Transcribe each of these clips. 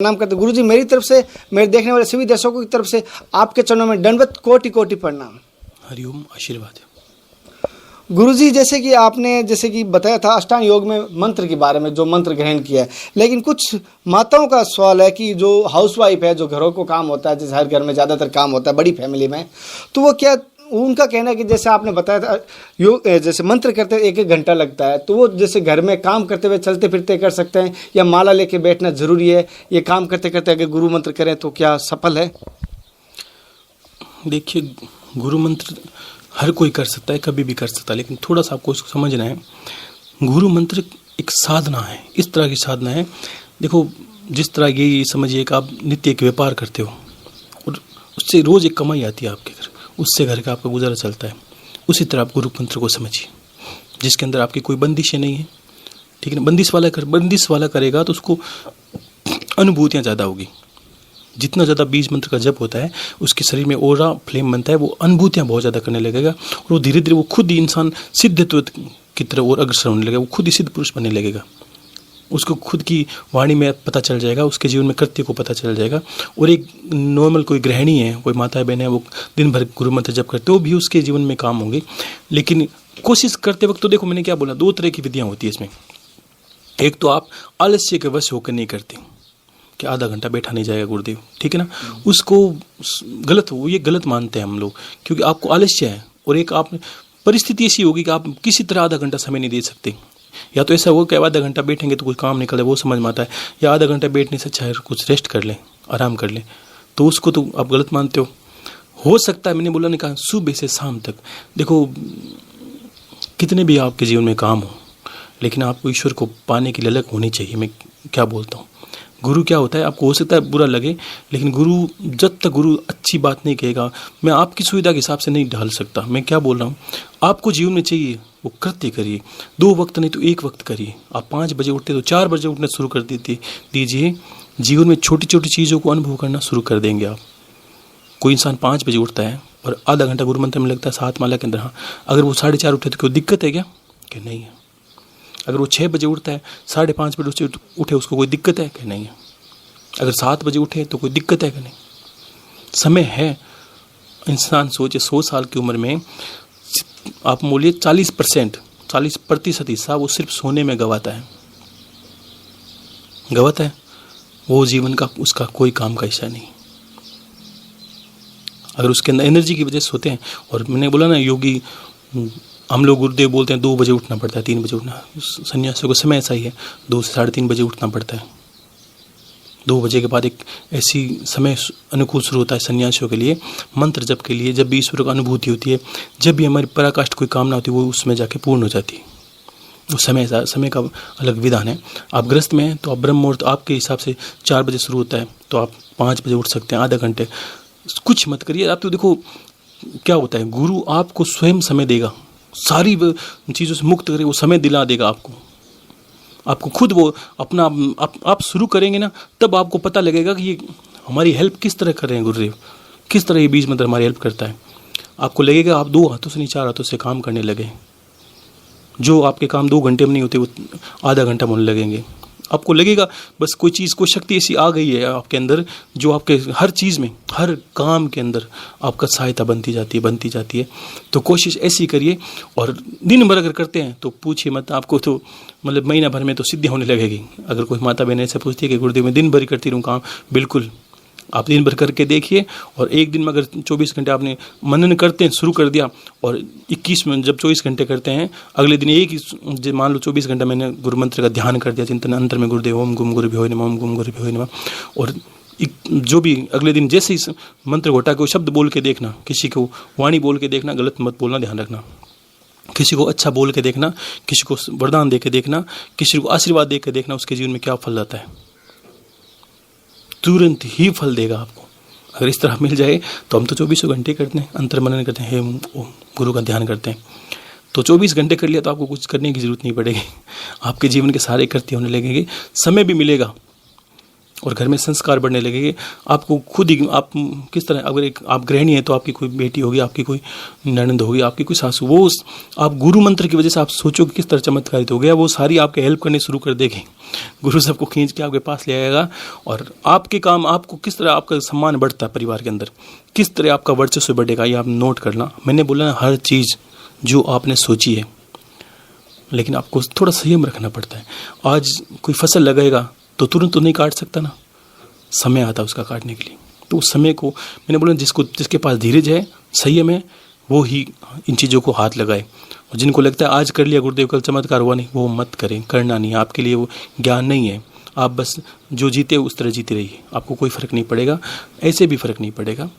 प्रणाम करते गुरु जी। मेरी तरफ से, मेरे देखने वाले सभी दर्शकों की तरफ से आपके चरणों में दंडवत कोटि कोटि प्रणाम। हरिओम, आशीर्वाद। गुरु जी, जैसे कि बताया था अष्टांग योग में मंत्र के बारे में, जो मंत्र ग्रहण किया है, लेकिन कुछ माताओं का सवाल है कि जो हाउसवाइफ है, जो घरों को काम होता है, जैसे हर घर में ज़्यादातर काम होता है बड़ी फैमिली में, तो वो क्या, उनका कहना है कि जैसे आपने बताया था योग जैसे मंत्र करते हुए 1-1 घंटा लगता है, तो वो जैसे घर में काम करते हुए चलते फिरते कर सकते हैं या माला लेके बैठना जरूरी है? ये काम करते करते अगर गुरु मंत्र करें तो क्या सफल है? देखिए, गुरु मंत्र हर कोई कर सकता है, कभी भी कर सकता है, लेकिन थोड़ा सा आपको इसको समझना है। गुरु मंत्र एक साधना है, इस तरह की साधना है। देखो, जिस तरह ये समझिए कि आप नित्य एक व्यापार करते हो और उससे रोज़ एक कमाई आती है आपके घर, उससे घर का आपका गुजारा चलता है, उसी तरह आप गुरु मंत्र को समझिए, जिसके अंदर आपकी कोई बंदिशें नहीं है। ठीक है ना? बंदिश वाला करेगा तो उसको अनुभूतियाँ ज़्यादा होगी। जितना ज़्यादा बीज मंत्र का जप होता है, उसके शरीर में ओरा फ्लेम बनता है, वो अनुभूतियाँ बहुत ज़्यादा करने लगेगा और वो धीरे धीरे वो खुद ही इंसान सिद्धत्व की तरफ और अग्रसर होने लगेगा। वो खुद ही सिद्ध पुरुष बनने लगेगा। उसको खुद की वाणी में पता चल जाएगा, उसके जीवन में कृत्य को पता चल जाएगा। और एक नॉर्मल कोई गृहिणी है, कोई माता बहन है, वो दिन भर गुरु मंत्र जप करते, वो भी उसके जीवन में काम होंगे। लेकिन कोशिश करते वक्त तो देखो, मैंने क्या बोला, 2 तरह की विधियाँ होती है इसमें। एक तो आप आलस्य के वश होकर नहीं करते कि आधा घंटा बैठा नहीं जाएगा गुरुदेव, ठीक है ना, उसको गलत मानते हैं हम लोग, क्योंकि आपको आलस्य है। और एक आप परिस्थिति ऐसी होगी कि आप किसी तरह आधा घंटा समय नहीं दे सकते। या तो ऐसा होगा कि आधा घंटा बैठेंगे तो कुछ काम निकल है, वो समझ में आता है, या आधा घंटा बैठने से अच्छा है कुछ रेस्ट कर लें, आराम कर लें, तो उसको तो आप गलत मानते हो सकता है। मैंने बोला नहीं कहा सुबह से शाम तक। देखो, कितने भी आपके जीवन में काम हो, लेकिन आपको ईश्वर को पाने की ललक होनी चाहिए। मैं क्या बोलता हूँ, गुरु क्या होता है, आपको हो सकता है बुरा लगे, लेकिन गुरु, जब तक गुरु अच्छी बात नहीं कहेगा, मैं आपकी सुविधा के हिसाब से नहीं ढाल सकता। मैं क्या बोल रहा हूँ, आपको जीवन में चाहिए वो कृत्य करिए। 2 वक्त नहीं तो 1 वक्त करिए। आप 5 बजे उठते तो 4 बजे उठना शुरू कर दीजिए। जीवन में छोटी छोटी चीज़ों को अनुभव करना शुरू कर देंगे आप। कोई इंसान 5 बजे उठता है और आधा घंटा गुरु मंत्र में लगता है 7 माला के अंदर, हाँ, अगर वो 4:30 उठे तो कोई दिक्कत है क्या? कि नहीं है। अगर वो 6 बजे उठता है, 5:30 बजे उठे, उसको कोई दिक्कत है कि नहीं है? अगर 7 बजे उठे तो कोई दिक्कत है कि नहीं? समय है। इंसान सोचे 100 साल की उम्र में आप बोलिए 40% हिस्सा वो सिर्फ सोने में गवाता है। वो जीवन का उसका कोई काम का हिस्सा नहीं। अगर उसके अंदर एनर्जी की वजह से सोते हैं, और मैंने बोला ना, योगी, हम लोग गुरुदेव बोलते हैं 2 बजे उठना पड़ता है, 3 बजे उठना। सन्यासियों का समय ऐसा ही है, 2 से 3:30 बजे उठना पड़ता है। 2 बजे के बाद एक ऐसी समय अनुकूल शुरू होता है सन्यासियों के लिए, मंत्र जप के लिए, जब भी ईश्वर की अनुभूति होती है, जब भी हमारी पराकाष्ठ कोई कामना होती है, वो उसमें जाके पूर्ण हो जाती है। उस समय का अलग विधान है। आप गृहस्थ में हैं तो आप ब्रह्म मुहूर्त आपके हिसाब से 4 बजे शुरू होता है, तो आप 5 बजे उठ सकते हैं। आधा घंटे कुछ मत करिए। आप तो देखो क्या होता है, गुरु आपको स्वयं समय देगा, सारी चीज़ों से मुक्त करे, वो समय दिला देगा आपको खुद। वो अपना आप शुरू करेंगे ना, तब आपको पता लगेगा कि ये हमारी हेल्प किस तरह कर रहे हैं गुरुदेव, किस तरह ये बीज मंत्र हमारी हेल्प करता है। आपको लगेगा आप 2 हाथों से नहीं 4 हाथों से काम करने लगे। जो आपके काम 2 घंटे में नहीं होते, वो आधा घंटा में होने लगेंगे। आपको लगेगा बस कोई शक्ति ऐसी आ गई है आपके अंदर, जो आपके हर चीज़ में, हर काम के अंदर आपका सहायता बनती जाती है। तो कोशिश ऐसी करिए, और दिन भर अगर करते हैं तो पूछिए मत, आपको तो मतलब महीना भर में तो सिद्धि होने लगेगी। अगर कोई माता बहन ऐसे पूछती है कि गुरुदेव मैं दिन भर ही करती रहूँ काम, बिल्कुल आप दिन भर करके देखिए। और एक दिन में अगर 24 घंटे आपने मनन करते हैं, शुरू कर दिया, और 21 में जब 24 घंटे करते हैं, अगले दिन एक ही, मान लो 24 घंटा मैंने गुरु मंत्र का ध्यान कर दिया, चिंतन अंतर में गुरुदेव ओम गुम गुरुभ्यो नमः, ओम गुम गुरुभ्यो नमः, और जो भी अगले दिन जैसे ही मंत्र घोटा के शब्द बोल के देखना, किसी को वाणी बोल के देखना, गलत मत बोलना, ध्यान रखना। किसी को अच्छा बोल के देखना, किसी को वरदान दे के देखना, किसी को आशीर्वाद दे के देखना, उसके जीवन में क्या फल आता है, तुरंत ही फल देगा आपको। अगर इस तरह मिल जाए तो हम तो 24 घंटे करते हैं, अंतर मनन करते हैं, हे गुरु का ध्यान करते हैं, तो 24 घंटे कर लिया तो आपको कुछ करने की जरूरत नहीं पड़ेगी। आपके जीवन के सारे कृत्य होने लगेंगे, समय भी मिलेगा। और घर में संस्कार बढ़ने लगेंगे। आपको खुद ही आप किस तरह, अगर एक आप गृहिणी है तो आपकी कोई बेटी होगी, आपकी कोई ननद होगी, आपकी कोई सासू, वो आप गुरु मंत्र की वजह से आप सोचो कि किस तरह चमत्कारित हो गया, वो सारी आपके हेल्प करने शुरू कर देगी। गुरु सबको खींच के आपके पास ले आएगा और आपके काम, आपको किस तरह आपका सम्मान बढ़ता है परिवार के अंदर, किस तरह आपका वर्चस्व बढ़ेगा, ये आप नोट करना। मैंने बोला ना, हर चीज़ जो आपने सोची है, लेकिन आपको थोड़ा संयम रखना पड़ता है। आज कोई फसल लगाएगा तो तुरंत तो नहीं काट सकता ना, समय आता है उसका काटने के लिए। तो उस समय को मैंने बोला, जिसके पास धीरज है, संयम है, वो ही इन चीज़ों को हाथ लगाए। और जिनको लगता है आज कर लिया गुरुदेव कल चमत्कार हुआ नहीं, वो मत करें, करना नहीं, आपके लिए वो ज्ञान नहीं है। आप बस जो जीते उस तरह जीते रहिए, आपको कोई फ़र्क नहीं पड़ेगा, ऐसे भी फ़र्क नहीं पड़ेगा,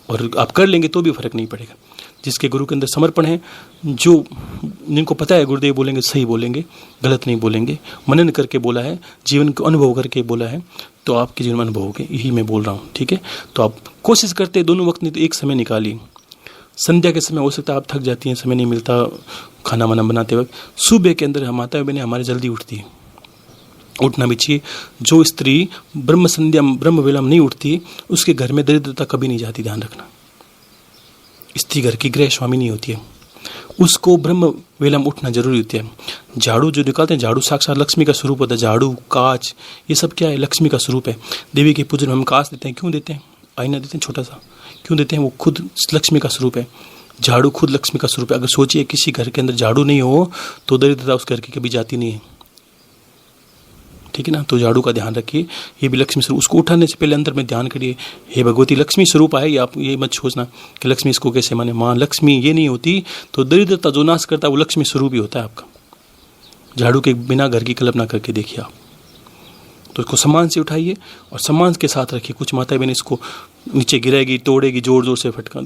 और आप कर लेंगे तो भी फ़र्क नहीं पड़ेगा। जिसके गुरु के अंदर समर्पण है, जिनको पता है गुरुदेव बोलेंगे सही बोलेंगे, गलत नहीं बोलेंगे, मनन करके बोला है, जीवन को अनुभव करके बोला है, तो आपके जीवन में अनुभव होंगे, यही मैं बोल रहा हूँ। ठीक है, तो आप कोशिश करते दोनों वक्त, नहीं तो एक समय निकालिए। संध्या के समय हो सकता है आप थक जाती हैं, समय नहीं मिलता खाना वाना बनाते वक्त। सुबह के अंदर माता बहनें हमारी जल्दी उठती है, उठना भी चाहिए। जो स्त्री ब्रह्म संध्या ब्रह्म वेला में नहीं उठती, उसके घर में दरिद्रता कभी नहीं जाती, ध्यान रखना। स्त्री घर की गृह स्वामी नहीं होती है, उसको ब्रह्म वेला में उठना जरूरी होती है। झाड़ू जो निकालते हैं, झाड़ू साक्षात लक्ष्मी का स्वरूप होता है। झाड़ू, कांच, ये सब क्या है, लक्ष्मी का स्वरूप है। देवी के पूजन में हम कांच देते हैं, क्यों देते हैं? आईना देते हैं छोटा सा, क्यों देते हैं? वो खुद लक्ष्मी का स्वरूप है। झाड़ू खुद लक्ष्मी का स्वरूप है। अगर सोचिए किसी घर के अंदर झाड़ू नहीं हो तो दरिद्रता उस घर की कभी जाती नहीं है, ठीक है ना। तो झाड़ू का ध्यान रखिए, ये भी लक्ष्मी स्वरूप। उसको उठाने से पहले अंदर में ध्यान करिए, हे भगवती लक्ष्मी स्वरूप है। आप ये मत सोचना कि लक्ष्मी इसको कैसे माने, माँ लक्ष्मी ये नहीं होती। तो दरिद्रता जो नाश करता है वो लक्ष्मी स्वरूप ही होता है आपका। झाड़ू के बिना घर की कल्पना करके देखिए आप। तो इसको सम्मान से उठाइए और सम्मान के साथ रखिए। कुछ माता बहन इसको नीचे गिराएगी, तोड़ेगी, जोर जोर से फटका।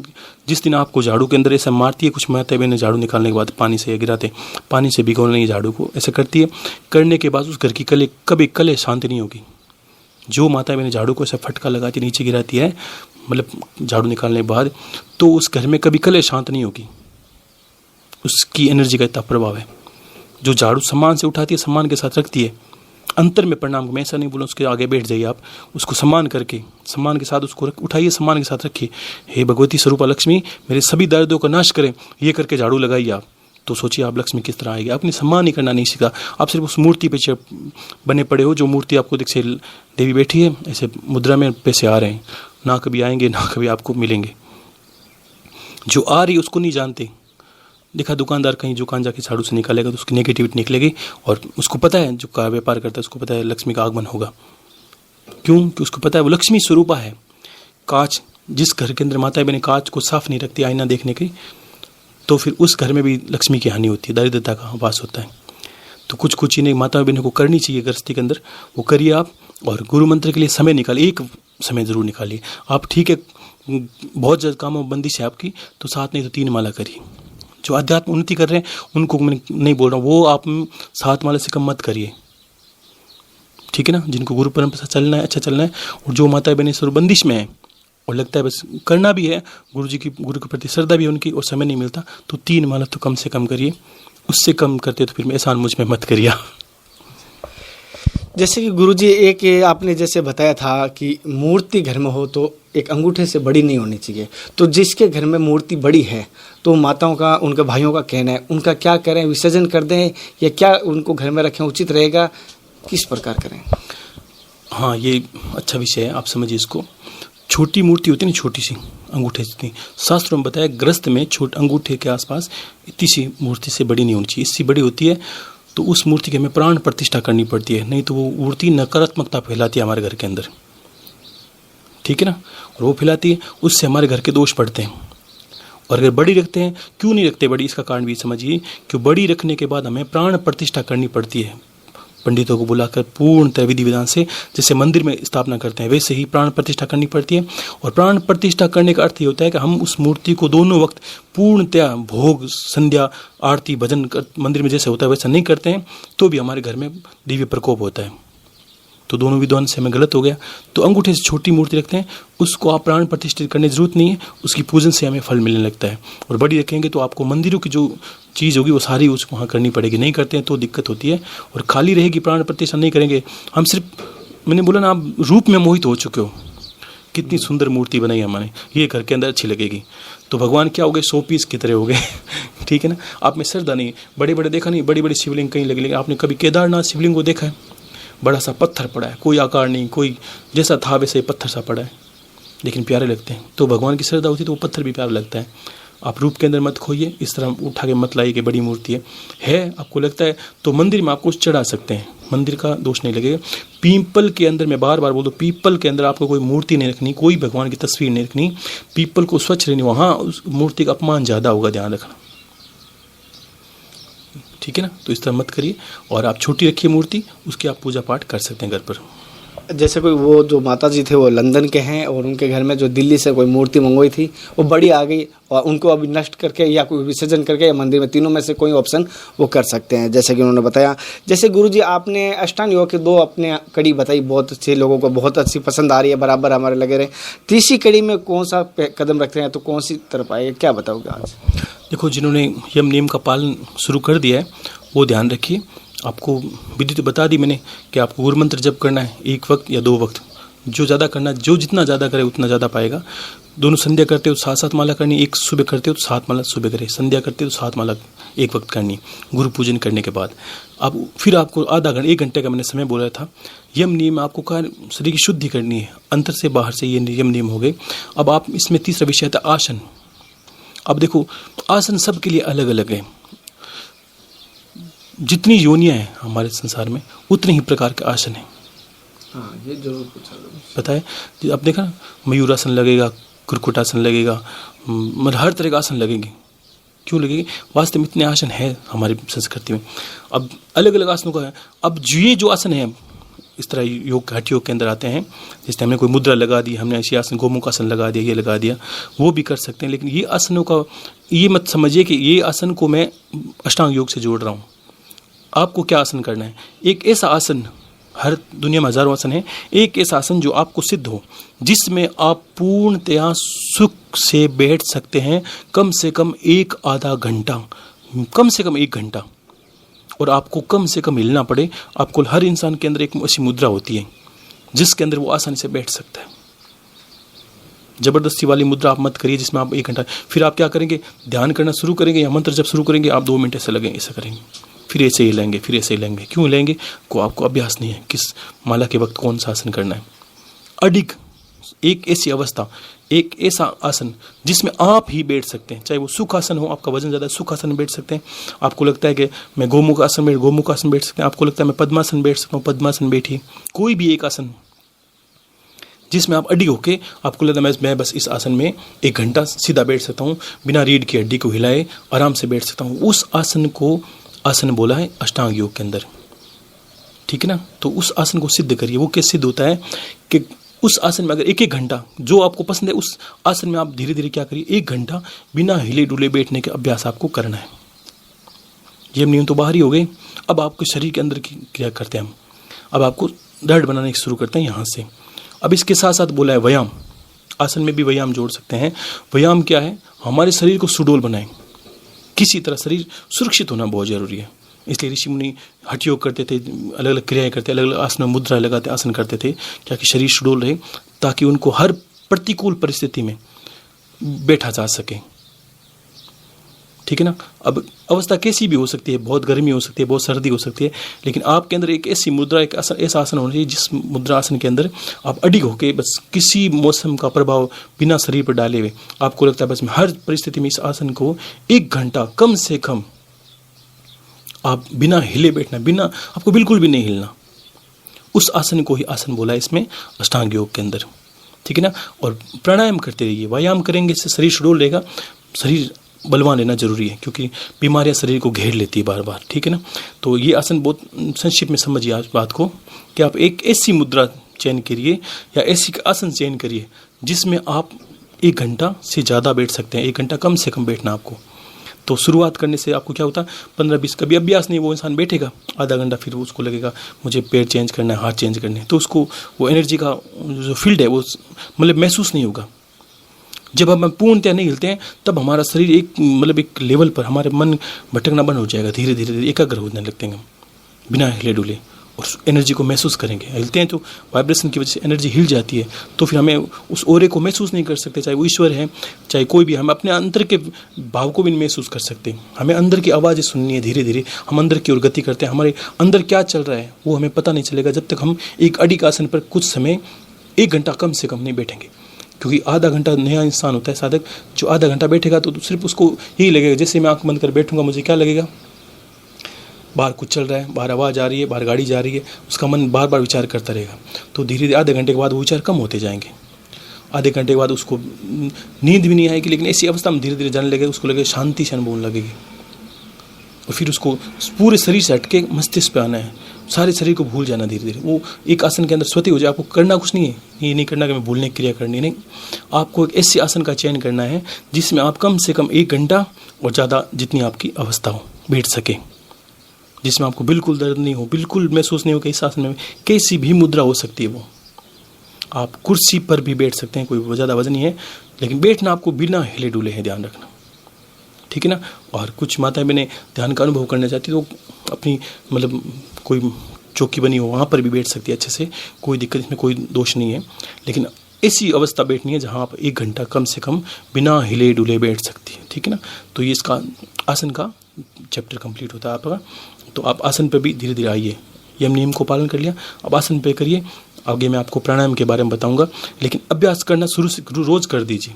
जिस दिन आपको झाड़ू के अंदर ऐसा मारती है, कुछ माता बहन झाड़ू निकालने के बाद पानी से गिराते, पानी से भिगोने नहीं झाड़ू को, ऐसा करती है। करने के बाद उस घर की कभी कले शांत नहीं होगी। जो माता बहन झाड़ू को ऐसा फटका लगाती, नीचे गिराती है, मतलब झाड़ू निकालने के बाद, तो उस घर में कभी कले शांत नहीं होगी। उसकी एनर्जी का इतना प्रभाव है। जो झाड़ू सम्मान से उठाती है, सम्मान के साथ रखती है, अंतर में परिणाम। मैं ऐसा नहीं बोला उसके आगे बैठ जाइए आप, उसको सम्मान करके, सम्मान के साथ उसको उठाइए, सम्मान के साथ रखिए। हे भगवती स्वरूपा लक्ष्मी मेरे सभी दर्दों का नाश करें, ये करके झाड़ू लगाइए आप। तो सोचिए आप लक्ष्मी किस तरह आएगी। आपने सम्मान ही करना नहीं सीखा, आप सिर्फ उस मूर्ति पे बने पड़े हो। जो मूर्ति आपको दिखे, देवी बैठी है ऐसे मुद्रा में, पैसे आ रहे हैं, ना कभी आएंगे ना कभी आपको मिलेंगे। जो आ रही है उसको नहीं जानते। देखा दुकानदार कहीं दुकान जाके झाड़ू से निकालेगा तो उसकी नेगेटिविटी निकलेगी, और उसको पता है, जो का व्यापार करता है उसको पता है लक्ष्मी का आगमन होगा। क्यों? कि उसको पता है वो लक्ष्मी स्वरूपा है। कांच, जिस घर के अंदर माता बहनें कांच को साफ नहीं रखती आईना देखने की, तो फिर उस घर में भी लक्ष्मी की हानि होती है, दरिद्रता का वास होता है। तो कुछ चीज़ें माता बहनों को करनी चाहिए गृहस्थी के अंदर, वो करिए आप। और गुरु मंत्र के लिए समय निकालिए, एक समय जरूर निकालिए आप। ठीक है, बहुत ज़्यादा कामों में बंदिश है आपकी, तो 7 नहीं तो 3 माला करिए। जो अध्यात्म उन्नति कर रहे हैं उनको मैं नहीं बोल रहा हूँ, वो आप 7 माला से कम मत करिए, ठीक है ना। जिनको गुरु परंपरा से चलना है, अच्छा चलना है, और जो माता बहनें स्वरूप बंदिश में है और लगता है बस करना भी है, गुरु के प्रति श्रद्धा भी है उनकी, और समय नहीं मिलता, तो 3 माला तो कम से कम करिए। उससे कम करते तो फिर एहसान मुझ में मत करिए। जैसे कि गुरुजी, एक आपने जैसे बताया था कि मूर्ति घर में हो तो एक अंगूठे से बड़ी नहीं होनी चाहिए। तो जिसके घर में मूर्ति बड़ी है तो माताओं का, उनके भाइयों का कहना है, उनका क्या करें, विसर्जन कर दें या क्या उनको घर में रखें उचित रहेगा, किस प्रकार करें? हाँ, ये अच्छा विषय है, आप समझिए इसको। छोटी मूर्ति होती है ना, छोटी सी अंगूठे जितनी, शास्त्रों में बताया ग्रस्त में अंगूठे के आसपास इतनी सी मूर्ति से बड़ी नहीं होनी चाहिए। इससे बड़ी होती है तो उस मूर्ति के हमें प्राण प्रतिष्ठा करनी पड़ती है, नहीं तो वो मूर्ति नकारात्मकता फैलाती है हमारे घर के अंदर, ठीक है ना। और वो फैलाती है, उससे हमारे घर के दोष पड़ते हैं। और अगर बड़ी रखते हैं, क्यों नहीं रखते बड़ी, इसका कारण भी समझिए। कि बड़ी रखने के बाद हमें प्राण प्रतिष्ठा करनी पड़ती है, पंडितों को बुलाकर पूर्णतः विधि विधान से, जैसे मंदिर में स्थापना करते हैं वैसे ही प्राण प्रतिष्ठा करनी पड़ती है। और प्राण प्रतिष्ठा करने का अर्थ ये होता है कि हम उस मूर्ति को दोनों वक्त पूर्णतः भोग, संध्या, आरती, भजन मंदिर में जैसे होता है वैसा नहीं करते हैं, तो भी हमारे घर में दिव्य प्रकोप होता है। तो दोनों विद्वान से हमें गलत हो गया। तो अंगूठे से छोटी मूर्ति रखते हैं, उसको आप प्राण प्रतिष्ठित करने की जरूरत नहीं है, उसकी पूजन से हमें फल मिलने लगता है। और बड़ी रखेंगे तो आपको मंदिरों की जो चीज़ होगी वो सारी उसको वहाँ करनी पड़ेगी, नहीं करते हैं तो दिक्कत होती है। और खाली रहेगी, प्राण प्रतिष्ठा नहीं करेंगे, हम सिर्फ मैंने बोला ना, आप रूप में मोहित हो चुके हो, कितनी सुंदर मूर्ति बनाई हमारे, ये घर के अंदर अच्छी लगेगी, तो भगवान क्या हो गए, 100 पीस की तरह हो गए। ठीक है ना। आप में श्रद्धा नहीं, बड़े बड़े देखा नहीं, बड़ी बड़ी शिवलिंग कहीं लगे, आपने कभी केदारनाथ शिवलिंग को देखा है? बड़ा सा पत्थर पड़ा है, कोई आकार नहीं, कोई जैसा था वैसे पत्थर सा पड़ा है, लेकिन प्यारे लगते हैं। तो भगवान की श्रद्धा होती है तो वो पत्थर भी प्यारा लगता है। आप रूप के अंदर मत खोइए, इस तरह उठा के मत लाइए कि बड़ी मूर्ति है आपको लगता है तो मंदिर में आपको चढ़ा सकते हैं, मंदिर का दोष नहीं लगेगा। पीपल के अंदर, मैं बार बार बोल दूँ, पीपल के अंदर आपको कोई मूर्ति नहीं रखनी, कोई भगवान की तस्वीर नहीं रखनी, पीपल को स्वच्छ रहनी, वहाँ उस मूर्ति का अपमान ज़्यादा होगा, ध्यान रखना। ठीक है ना। तो इस तरह मत करिए, और आप छोटी रखिए मूर्ति, उसकी आप पूजा पाठ कर सकते हैं घर पर। जैसे कोई वो जो माता जी थे वो लंदन के हैं, और उनके घर में जो दिल्ली से कोई मूर्ति मंगवाई थी वो बड़ी आ गई, और उनको अभी नष्ट करके या कोई विसर्जन करके या मंदिर में, तीनों में से कोई ऑप्शन वो कर सकते हैं, जैसे कि उन्होंने बताया। जैसे गुरुजी आपने अष्टांग योग के 2 अपने कड़ी बताई, बहुत अच्छे, लोगों को बहुत अच्छी पसंद आ रही है, बराबर हमारे लगे रहे। तीसरी कड़ी में कौन सा कदम रखते हैं, तो कौन सी तरफ आएगा, क्या बताओगे आज? देखो, जिन्होंने यम नियम का पालन शुरू कर दिया है वो ध्यान रखिए। आपको विधि तो बता दी मैंने कि आपको गुरु मंत्र जप करना है 1 वक्त या 2 वक्त, जो ज़्यादा करना, जो जितना ज़्यादा करे उतना ज़्यादा पाएगा। दोनों संध्या करते हो तो 7-7 माला करनी, एक सुबह करते हो तो 7 माला सुबह करे, संध्या करते हो तो 7 माला 1 वक्त करनी, गुरु पूजन करने के बाद। अब फिर आपको आधा घंटा 1 घंटे का मैंने समय बोला था। यम नियम आपको कहा शरीर की शुद्धि करनी है, अंतर से बाहर से, ये यम नियम हो गए। अब आप इसमें तीसरा विषय था आसन। अब देखो, आसन सबके लिए अलग अलग है। जितनी योनियां हैं हमारे संसार में उतने ही प्रकार के आसन हैं। हाँ, ये जरूर पूछा पता है, अब देखा, मयूरासन लगेगा, कुरकुटासन लगेगा, मतलब हर तरह का आसन लगेंगे। क्यों लगेंगे? वास्तव में इतने आसन है हमारी संस्कृति में। अब अलग अलग आसनों का है। अब ये जो आसन है इस तरह योग, हठ योग के अंदर आते हैं, जैसे हमने कोई मुद्रा लगा दी, हमने ऐसी आसन, गोमुख आसन लगा दिया, ये लगा दिया, वो भी कर सकते हैं। लेकिन ये आसनों का ये मत समझिए कि ये आसन को मैं अष्टांग योग से जोड़ रहा हूँ। आपको क्या आसन करना है? एक ऐसा आसन, हर दुनिया में हजारों आसन है, एक ऐसा आसन जो आपको सिद्ध हो, जिसमें आप पूर्णतया सुख से बैठ सकते हैं, कम से कम 1-आधा घंटा, कम से कम 1 घंटा, और आपको कम से कम हिलना पड़े। आपको, हर इंसान के अंदर एक ऐसी मुद्रा होती है जिसके अंदर वो आसानी से बैठ सकता है। जबरदस्ती वाली मुद्रा आप मत करिए जिसमें आप 1 घंटा, फिर आप क्या करेंगे, ध्यान करना शुरू करेंगे या मंत्र जब शुरू करेंगे, आप 2 मिनट ऐसे लगेंगे, ऐसा करेंगे, फिर ऐसे ही लेंगे, फिर ऐसे ही लेंगे। क्यों लेंगे? को आपको अभ्यास नहीं है किस माला के वक्त कौन सा आसन करना है। अडिग, एक ऐसी अवस्था, एक ऐसा आसन जिसमें आप ही बैठ सकते हैं, चाहे वो सुख आसन हो, आपका वजन ज़्यादा है, सुख आसन में बैठ सकते हैं। आपको लगता है कि मैं गोमुख आसन बैठ सकते हैं, आपको लगता है मैं पद्मासन बैठ सकता हूँ, पद्मासन बैठिए। कोई भी एक आसन जिसमें आप अडिग होके, आपको लगता है मैं बस इस आसन में 1 घंटा सीधा बैठ सकता हूँ, बिना रीढ़ की हड्डी को हिलाए आराम से बैठ सकता हूँ, उस आसन को आसन बोला है अष्टांग योग के अंदर। ठीक है ना। तो उस आसन को सिद्ध करिए। वो कैसे सिद्ध होता है कि उस आसन में अगर 1-1 घंटा जो आपको पसंद है, उस आसन में आप धीरे धीरे क्या करिए, 1 घंटा बिना हिले डुले बैठने के अभ्यास आपको करना है। ये नियम तो बाहर ही हो गए। अब आपको शरीर के अंदर की क्रिया करते हैं हम। अब आपको दृढ़ बनाने शुरू करते हैं यहाँ से। अब इसके साथ साथ बोला है व्यायाम। आसन में भी व्यायाम जोड़ सकते हैं। व्यायाम क्या है? हमारे शरीर को सुडौल बनाएं। किसी तरह शरीर सुरक्षित होना बहुत जरूरी है। इसलिए ऋषि मुनि हठ योग करते थे, अलग अलग क्रियाएं करते, अलग अलग आसन मुद्रा लगाते, आसन करते थे, क्या कि शरीर सुडौल रहे, ताकि उनको हर प्रतिकूल परिस्थिति में बैठा जा सके। ठीक है ना। अब अवस्था कैसी भी हो सकती है, बहुत गर्मी हो सकती है, बहुत सर्दी हो सकती है, लेकिन आपके अंदर एक ऐसी मुद्रा, एक ऐसा आसन होना चाहिए जिस मुद्रा आसन के अंदर आप अडिग होके बस किसी मौसम का प्रभाव बिना शरीर पर डाले हुए, आपको लगता है बस मैं हर परिस्थिति में इस आसन को 1 घंटा कम से कम आप बिना हिले बैठना, बिना आपको बिल्कुल भी नहीं हिलना, उस आसन को ही आसन बोला है इसमें अष्टांग योग के अंदर। ठीक है ना। और प्राणायाम करते रहिए, व्यायाम करेंगे, इससे शरीर सुडौल रहेगा। शरीर बलवान लेना जरूरी है क्योंकि बीमारियां शरीर को घेर लेती है बार बार। ठीक है ना। तो ये आसन बहुत संक्षिप्त में समझिए आज बात को, कि आप एक ऐसी मुद्रा चयन करिए या ऐसी आसन चयन करिए जिसमें आप 1 घंटा से ज़्यादा बैठ सकते हैं। 1 घंटा कम से कम बैठना आपको। तो शुरुआत करने से आपको क्या होता है, 15-20 कभी अभ्यास नहीं, वो इंसान बैठेगा आधा घंटा, फिर उसको लगेगा मुझे पैर चेंज करना है, हाथ चेंज करने हैं, तो उसको वो एनर्जी का जो फील्ड है वो मतलब महसूस नहीं होगा। जब हम पूर्णतः नहीं हिलते हैं तब हमारा शरीर एक लेवल पर, हमारे मन भटकना बंद हो जाएगा, धीरे धीरे एकाग्र होने लगते हैं हम बिना हिले डुले, और एनर्जी को महसूस करेंगे। हिलते हैं तो वाइब्रेशन की वजह से एनर्जी हिल जाती है, तो फिर हमें उस ऑरे को महसूस नहीं कर सकते, चाहे वो ईश्वर है चाहे कोई भी। हम अपने अंदर के भाव को भी नहीं महसूस कर सकते। हमें अंदर की आवाज़ें सुननी है, धीरे धीरे हम अंदर की ओर गति करते हैं। हमारे अंदर क्या चल रहा है वो हमें पता नहीं चलेगा जब तक हम एक अडिग आसन पर कुछ समय 1 घंटा कम से कम नहीं बैठेंगे। क्योंकि आधा घंटा नया इंसान होता है साधक, जो आधा घंटा बैठेगा तो सिर्फ उसको यही लगेगा, जैसे मैं आँख बंद कर बैठूंगा मुझे क्या लगेगा, बाहर कुछ चल रहा है, बाहर आवाज़ आ रही है, बाहर गाड़ी जा रही है, उसका मन बार बार विचार करता रहेगा। तो धीरे धीरे आधे घंटे के बाद वो विचार कम होते जाएंगे। आधे घंटे के बाद उसको नींद भी नहीं आएगी, लेकिन ऐसी अवस्था में धीरे धीरे जाने लगेगा, उसको लगेगा शांति से अनुभव लगेगी। और फिर उसको पूरे शरीर से हटके मस्तिष्क पे आना है, सारे शरीर को भूल जाना धीरे धीरे। वो एक आसन के अंदर स्वतः हो जाए। आपको करना कुछ नहीं है, ये नहीं करना कि मैं भूलने की क्रिया करनी नहीं। आपको एक ऐसे आसन का चयन करना है जिसमें आप कम से कम 1 घंटा और ज़्यादा जितनी आपकी अवस्था हो बैठ सके, जिसमें आपको बिल्कुल दर्द नहीं हो, बिल्कुल महसूस नहीं हो कि इस आसन में कैसी भी मुद्रा हो सकती है। वो आप कुर्सी पर भी बैठ सकते हैं, कोई ज़्यादा वजन नहीं है, लेकिन बैठना आपको बिना हिले डुले है, ध्यान रखना, ठीक है ना। और कुछ माताएं बहनें ध्यान का अनुभव करना चाहती तो अपनी मतलब कोई चौकी बनी हो वहाँ पर भी बैठ सकती है अच्छे से, कोई दिक्कत, इसमें कोई दोष नहीं है। लेकिन ऐसी अवस्था बैठनी है जहाँ आप 1 घंटा कम से कम बिना हिले डुले बैठ सकती है, ठीक है ना। तो ये इसका आसन का चैप्टर कंप्लीट होता है आपका। तो आप आसन पर भी धीरे धीरे आइए, यम नियम को पालन कर लिया, अब आसन पे करिए। आगे मैं आपको प्राणायाम के बारे में बताऊंगा, लेकिन अभ्यास करना शुरू से रोज़ कर दीजिए।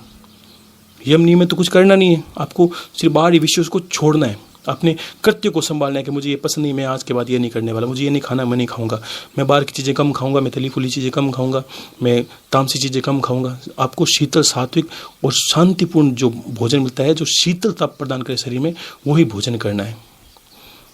यम नियम में तो कुछ करना नहीं है, आपको सिर्फ बाहरी विषयों को छोड़ना है, अपने कृत्य को संभालना है कि मुझे ये पसंद नहीं, मैं आज के बाद ये नहीं करने वाला, मुझे ये नहीं खाना, मैं नहीं खाऊंगा, मैं बाहर की चीज़ें कम खाऊंगा, मैं तली फुली चीज़ें कम खाऊंगा, मैं तामसी चीज़ें कम खाऊंगा। आपको शीतल, सात्विक और शांतिपूर्ण जो भोजन मिलता है, जो शीतलता प्रदान करे शरीर में, वही भोजन करना है।